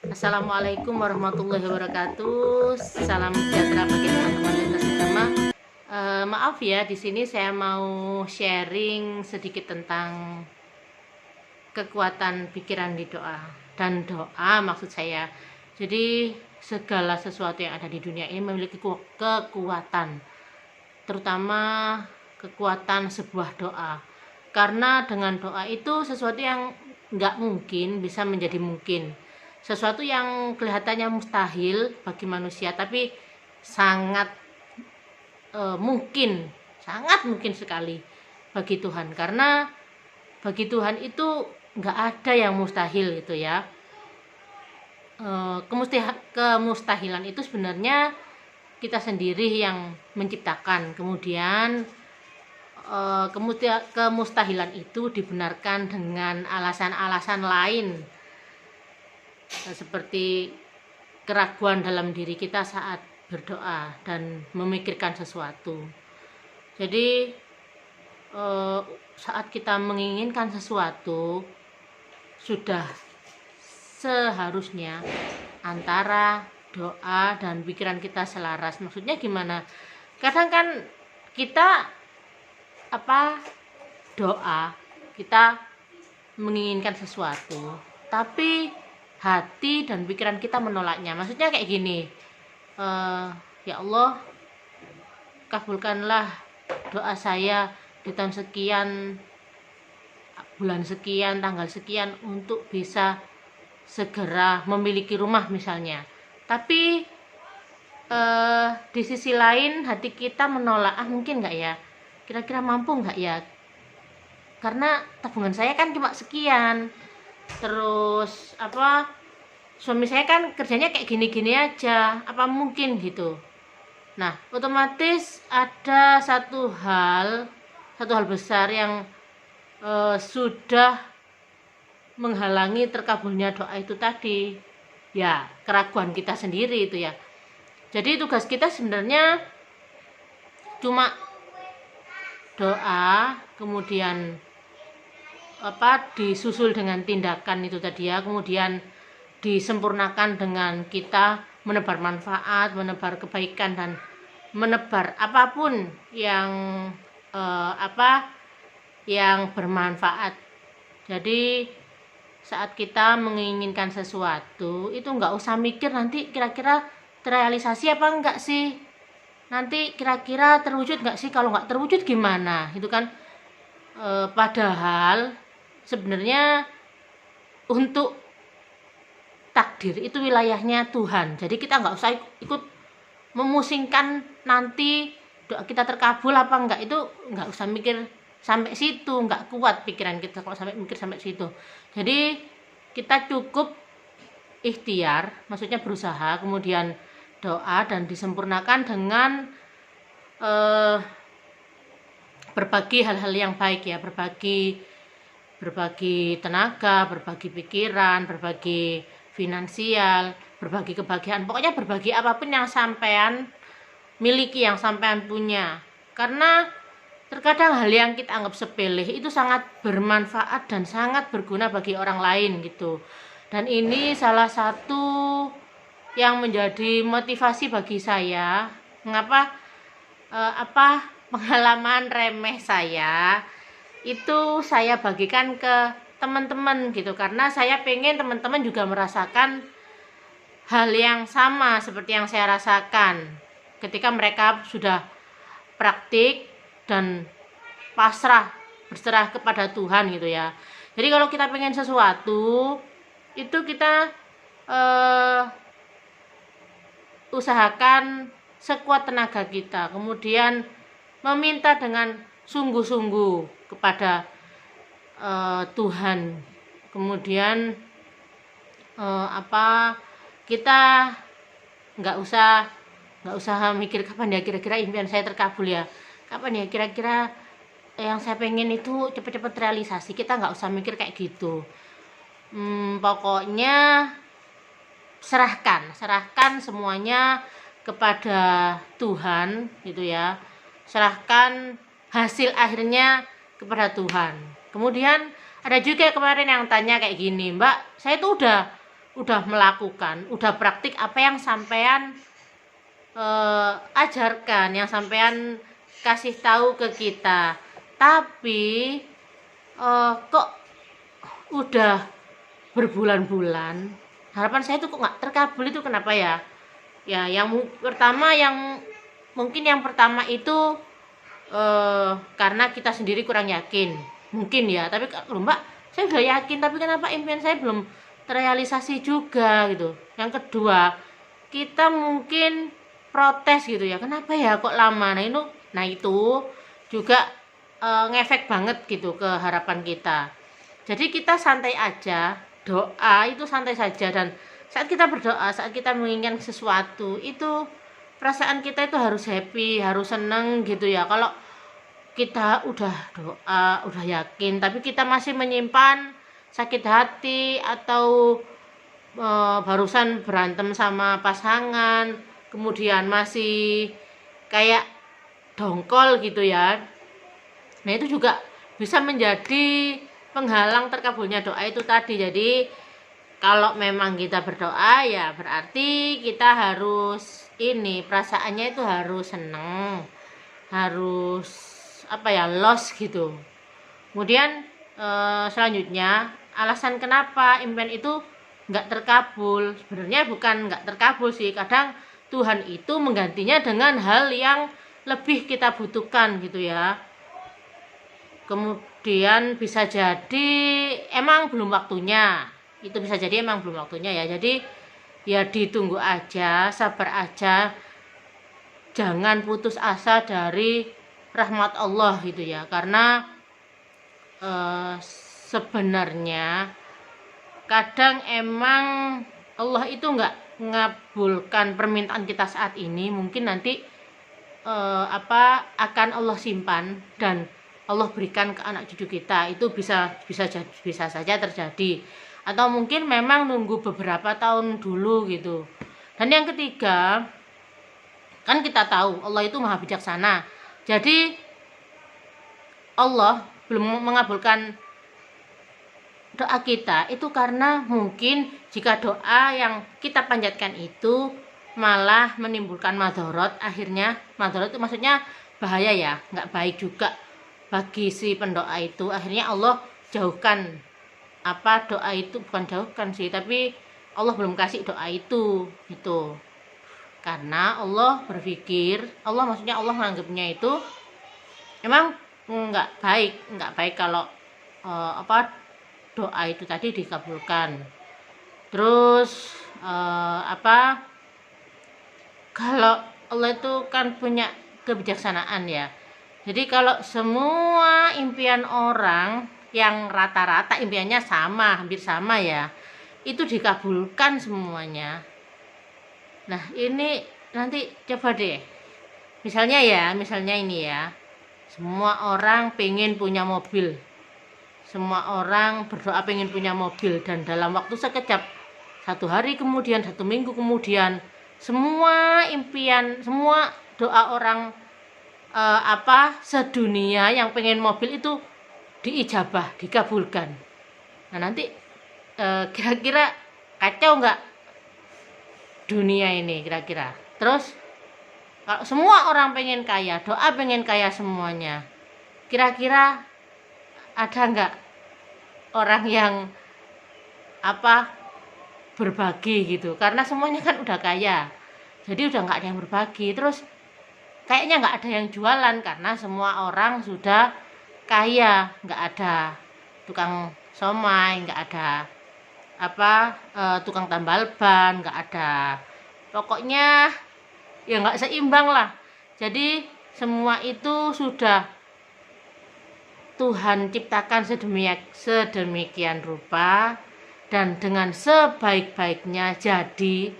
Assalamualaikum warahmatullahi wabarakatuh. Salam sejahtera bagi teman-teman lintas agama. Maaf ya, di sini saya mau sharing sedikit tentang kekuatan pikiran di doa dan doa maksud saya. Jadi segala sesuatu yang ada di dunia ini memiliki kekuatan, terutama kekuatan sebuah doa. Karena dengan doa itu sesuatu yang nggak mungkin bisa menjadi mungkin. Sesuatu yang kelihatannya mustahil bagi manusia tapi sangat mungkin, sangat mungkin sekali bagi Tuhan. Karena bagi Tuhan itu nggak ada yang mustahil gitu ya. Kemustahilan itu sebenarnya kita sendiri yang menciptakan. Kemudian kemustahilan itu dibenarkan dengan alasan-alasan lain, seperti keraguan dalam diri kita saat berdoa dan memikirkan sesuatu. Jadi saat kita menginginkan sesuatu, sudah seharusnya antara doa dan pikiran kita selaras. Maksudnya gimana? Kadang kan kita doa, kita menginginkan sesuatu tapi hati dan pikiran kita menolaknya. Maksudnya kayak gini, ya Allah, kabulkanlah doa saya di tahun sekian, bulan sekian, tanggal sekian untuk bisa segera memiliki rumah misalnya. Tapi di sisi lain hati kita menolak, mungkin nggak ya, kira-kira mampu nggak ya, karena tabungan saya kan cuma sekian, terus suami saya kan kerjanya kayak gini-gini aja, apa mungkin gitu. Nah, otomatis ada satu hal besar yang sudah menghalangi terkabulnya doa itu tadi, ya keraguan kita sendiri itu ya. Jadi tugas kita sebenarnya cuma doa, kemudian disusul dengan tindakan itu tadi ya, kemudian disempurnakan dengan kita menebar manfaat, menebar kebaikan, dan menebar apapun yang yang bermanfaat. Jadi saat kita menginginkan sesuatu itu nggak usah mikir nanti kira-kira terrealisasi apa enggak sih, nanti kira-kira terwujud nggak sih, kalau nggak terwujud gimana, itu kan. Padahal sebenarnya untuk takdir itu wilayahnya Tuhan. Jadi kita nggak usah ikut memusingkan nanti doa kita terkabul apa enggak, itu nggak usah mikir sampai situ, nggak kuat pikiran kita kalau sampai mikir sampai situ. Jadi kita cukup ikhtiar, maksudnya berusaha, kemudian doa dan disempurnakan dengan berbagi hal-hal yang baik ya, berbagi tenaga, berbagi pikiran, berbagi finansial, berbagi kebahagiaan, pokoknya berbagi apapun yang sampean miliki, yang sampean punya. Karena terkadang hal yang kita anggap sepele itu sangat bermanfaat dan sangat berguna bagi orang lain gitu. Dan ini salah satu yang menjadi motivasi bagi saya. Mengapa pengalaman remeh saya itu saya bagikan ke teman-teman gitu, karena saya pengen teman-teman juga merasakan hal yang sama seperti yang saya rasakan ketika mereka sudah praktik dan berserah kepada Tuhan gitu ya. Jadi kalau kita pengen sesuatu itu kita usahakan sekuat tenaga kita, kemudian meminta dengan sungguh-sungguh kepada Tuhan. Kemudian kita nggak usah mikir kapan ya kira-kira impian saya terkabul ya, kapan ya kira-kira yang saya pengen itu cepet-cepet realisasi. Kita nggak usah mikir kayak gitu. Pokoknya serahkan semuanya kepada Tuhan gitu ya, serahkan hasil akhirnya kepada Tuhan. Kemudian ada juga kemarin yang tanya kayak gini, Mbak, saya tuh udah udah melakukan, udah praktik apa yang sampean ajarkan, yang sampean kasih tahu ke kita. Tapi kok udah berbulan-bulan harapan saya itu kok nggak terkabul, itu kenapa ya? Ya, yang pertama, yang pertama itu karena kita sendiri kurang yakin, mungkin ya. Tapi loh Mbak, saya udah yakin, tapi kenapa impian saya belum terrealisasi juga gitu. Yang kedua, kita mungkin protes gitu ya, kenapa ya kok lama. Nah itu juga ngefek banget gitu ke harapan kita. Jadi kita santai aja, doa itu santai saja. Dan saat kita berdoa, saat kita menginginkan sesuatu, itu perasaan kita itu harus happy, harus seneng gitu ya. Kalau kita udah doa, udah yakin, tapi kita masih menyimpan sakit hati, atau barusan berantem sama pasangan, kemudian masih kayak dongkol gitu ya. Nah itu juga bisa menjadi penghalang terkabulnya doa itu tadi. Jadi kalau memang kita berdoa, ya berarti kita harus perasaannya itu harus seneng, harus loss gitu. Kemudian selanjutnya, alasan kenapa impian itu nggak terkabul, sebenarnya bukan nggak terkabul sih, kadang Tuhan itu menggantinya dengan hal yang lebih kita butuhkan gitu ya. Kemudian bisa jadi emang belum waktunya, itu bisa jadi emang belum waktunya ya. Jadi ya ditunggu aja, sabar aja, jangan putus asa dari rahmat Allah gitu ya. Karena sebenarnya kadang emang Allah itu nggak ngabulkan permintaan kita saat ini, mungkin nanti akan Allah simpan dan Allah berikan ke anak cucu kita. Itu bisa saja terjadi, atau mungkin memang nunggu beberapa tahun dulu gitu. Dan yang ketiga, kan kita tahu Allah itu maha bijaksana. Jadi Allah belum mengabulkan doa kita itu karena mungkin jika doa yang kita panjatkan itu malah menimbulkan madorot. Akhirnya madorot itu maksudnya bahaya ya, nggak baik juga bagi si pendoa itu. Akhirnya Allah jauhkan doa itu, bukan jauhkan sih, tapi Allah belum kasih doa itu gitu. Karena Allah berpikir, maksudnya Allah menganggapnya itu emang nggak baik kalau doa itu tadi dikabulkan. Terus kalau Allah itu kan punya kebijaksanaan ya. Jadi kalau semua impian orang yang rata-rata impiannya sama, hampir sama ya, itu dikabulkan semuanya. Nah ini nanti coba deh, misalnya ini ya, semua orang pengen punya mobil, semua orang berdoa pengen punya mobil, dan dalam waktu sekejap, 1 hari kemudian, 1 minggu kemudian, semua impian, semua doa orang sedunia yang pengen mobil itu diijabah, dikabulkan. Nah nanti kira-kira kacau nggak dunia ini kira-kira? Terus kalau semua orang pengen kaya, doa pengen kaya semuanya, kira-kira ada nggak orang yang berbagi gitu? Karena semuanya kan udah kaya, jadi udah nggak ada yang berbagi. Terus kayaknya nggak ada yang jualan karena semua orang sudah kaya, nggak ada tukang somai, nggak ada tukang tambal ban, nggak ada, pokoknya ya nggak seimbang lah. Jadi semua itu sudah Tuhan ciptakan sedemikian rupa, dan dengan sebaik-baiknya. Jadi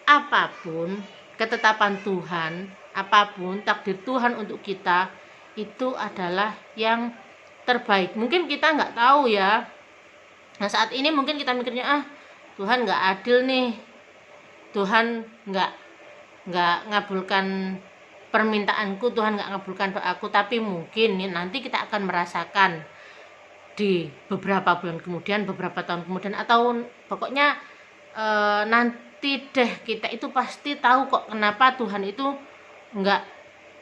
apapun ketetapan Tuhan, apapun takdir Tuhan untuk kita, itu adalah yang terbaik. Mungkin kita nggak tahu ya. Nah saat ini mungkin kita mikirnya Tuhan nggak adil nih, Tuhan nggak ngabulkan permintaanku, Tuhan nggak ngabulkan doaku. Tapi mungkin nanti kita akan merasakan di beberapa bulan kemudian, beberapa tahun kemudian, atau pokoknya nanti deh kita itu pasti tahu kok kenapa Tuhan itu nggak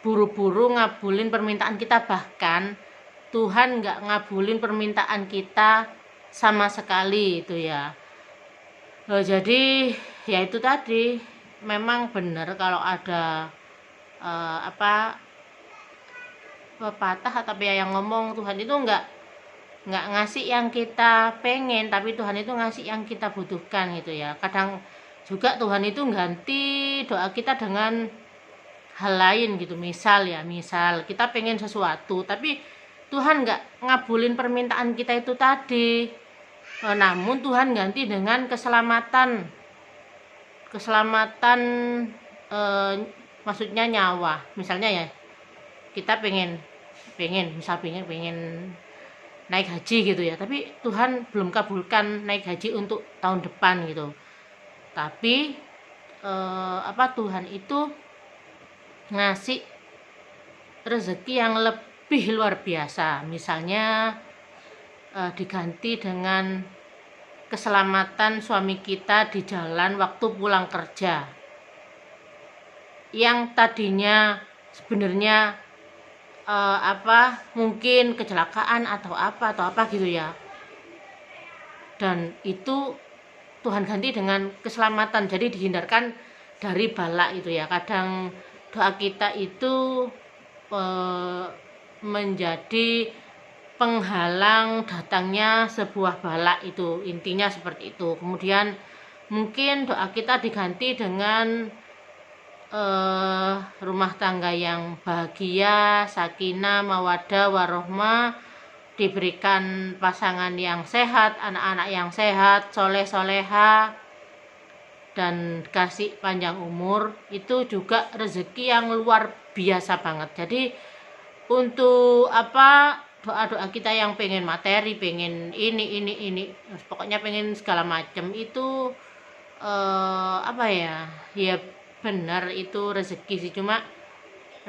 buru-buru ngabulin permintaan kita, bahkan Tuhan nggak ngabulin permintaan kita sama sekali itu ya. Jadi ya itu tadi, memang benar kalau ada pepatah atau yang ngomong Tuhan itu nggak ngasih yang kita pengen, tapi Tuhan itu ngasih yang kita butuhkan gitu ya. Kadang juga Tuhan itu ganti doa kita dengan hal lain gitu. Misal kita pengen sesuatu tapi Tuhan nggak ngabulin permintaan kita itu tadi, namun Tuhan ganti dengan keselamatan, maksudnya nyawa. Misalnya ya, kita pengen naik haji gitu ya, tapi Tuhan belum kabulkan naik haji untuk tahun depan gitu. Tapi Tuhan itu ngasih rezeki yang lebih luar biasa. Misalnya diganti dengan keselamatan suami kita di jalan waktu pulang kerja, yang tadinya sebenarnya mungkin kecelakaan atau apa gitu ya, dan itu Tuhan ganti dengan keselamatan, jadi dihindarkan dari bala itu ya. Kadang doa kita itu menjadi penghalang datangnya sebuah bala, itu intinya seperti itu. Kemudian mungkin doa kita diganti dengan rumah tangga yang bahagia, sakinah, mawaddah, warohmah, diberikan pasangan yang sehat, anak-anak yang sehat, soleh-soleha, dan kasih panjang umur. Itu juga rezeki yang luar biasa banget. Jadi untuk doa-doa kita yang pengen materi, pengen ini, pokoknya pengen segala macam itu ya benar, itu rezeki sih, cuma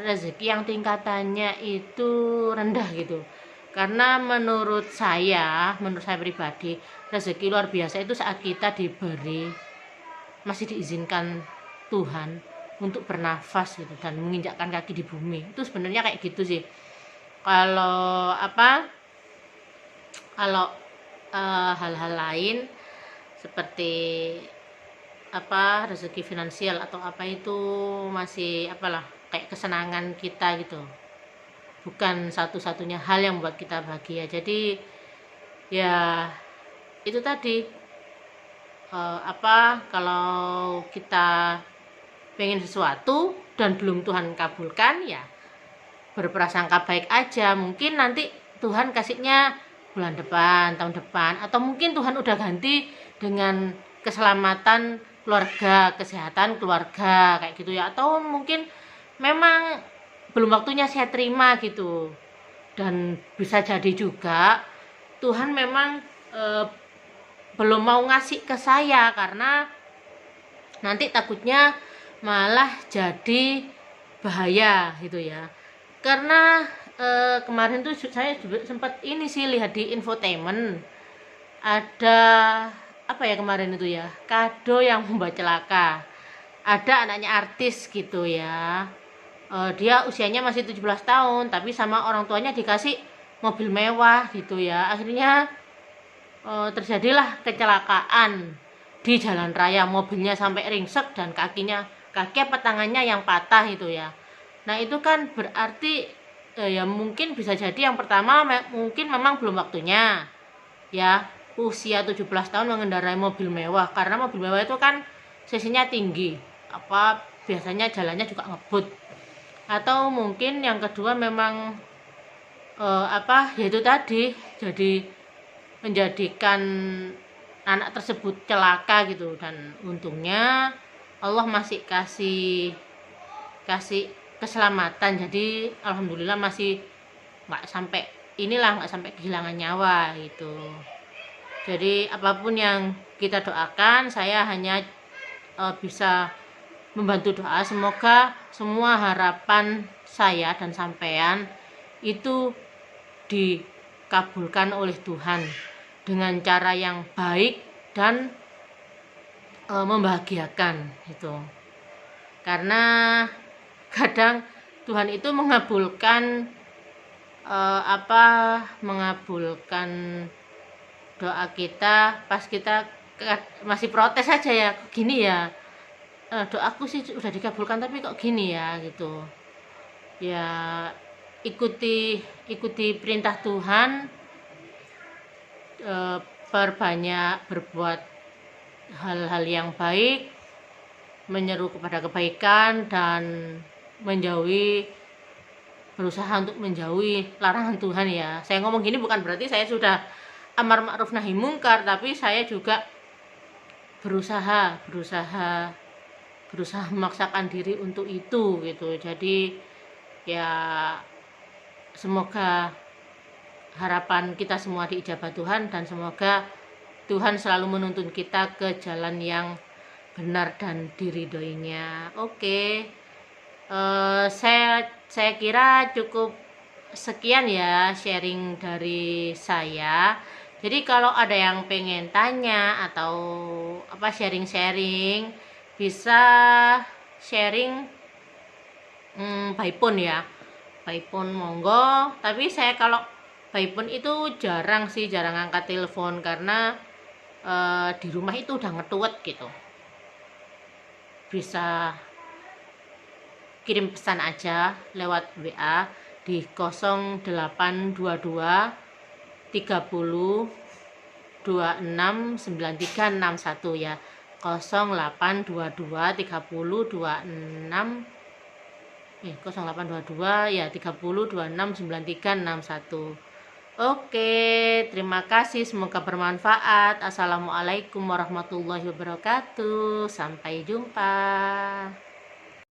rezeki yang tingkatannya itu rendah gitu. Karena menurut saya pribadi, rezeki luar biasa itu saat kita masih diizinkan Tuhan untuk bernafas gitu dan menginjakkan kaki di bumi. Itu sebenarnya kayak gitu sih. Kalau hal-hal lain seperti rezeki finansial atau itu masih kayak kesenangan kita gitu, bukan satu-satunya hal yang membuat kita bahagia. Jadi ya itu tadi, kalau kita pengen sesuatu dan belum Tuhan kabulkan, ya berprasangka baik aja, mungkin nanti Tuhan kasihnya bulan depan, tahun depan, atau mungkin Tuhan udah ganti dengan keselamatan keluarga, kesehatan keluarga kayak gitu ya, atau mungkin memang belum waktunya saya terima gitu. Dan bisa jadi juga Tuhan memang belum mau ngasih ke saya karena nanti takutnya malah jadi bahaya gitu ya. Karena kemarin tuh saya juga sempat lihat di infotainment, ada kemarin itu ya, kado yang membuat celaka. Ada anaknya artis gitu ya, dia usianya masih 17 tahun tapi sama orang tuanya dikasih mobil mewah gitu ya. Akhirnya terjadilah kecelakaan di jalan raya, mobilnya sampai ringsek dan kaki tangannya yang patah itu ya. Nah itu kan berarti ya mungkin bisa jadi yang pertama mungkin memang belum waktunya ya, usia 17 tahun mengendarai mobil mewah, karena mobil mewah itu kan cc-nya tinggi, biasanya jalannya juga ngebut. Atau mungkin yang kedua memang yaitu tadi, jadi menjadikan anak tersebut celaka gitu. Dan untungnya Allah masih kasih keselamatan, jadi alhamdulillah masih nggak sampai kehilangan nyawa gitu. Jadi apapun yang kita doakan, saya hanya bisa membantu doa, semoga semua harapan saya dan sampean itu dikabulkan oleh Tuhan dengan cara yang baik dan membahagiakan itu. Karena kadang Tuhan itu mengabulkan mengabulkan doa kita pas kita masih protes aja ya, kok gini ya, doaku sih udah dikabulkan tapi kok gini ya gitu ya. Ikuti perintah Tuhan, perbanyak berbuat hal-hal yang baik, menyeru kepada kebaikan, dan berusaha untuk menjauhi larangan Tuhan ya. Saya ngomong gini bukan berarti saya sudah amar ma'ruf nahi mungkar, tapi saya juga berusaha memaksakan diri untuk itu gitu. Jadi ya semoga harapan kita semua diijabah Tuhan, dan semoga Tuhan selalu menuntun kita ke jalan yang benar dan diridhoinya. Oke. Saya kira cukup sekian ya sharing dari saya. Jadi kalau ada yang pengen tanya atau sharing-sharing, bisa sharing by phone ya, by phone monggo. Tapi saya kalau by phone itu jarang angkat telepon, karena di rumah itu udah ngetuet gitu. Bisa kirim pesan aja lewat WA di 0822 30 26 9361 ya. 0822 30 26 0822 ya 30 26 9361. Oke, terima kasih, semoga bermanfaat. Assalamualaikum warahmatullahi wabarakatuh. Sampai jumpa.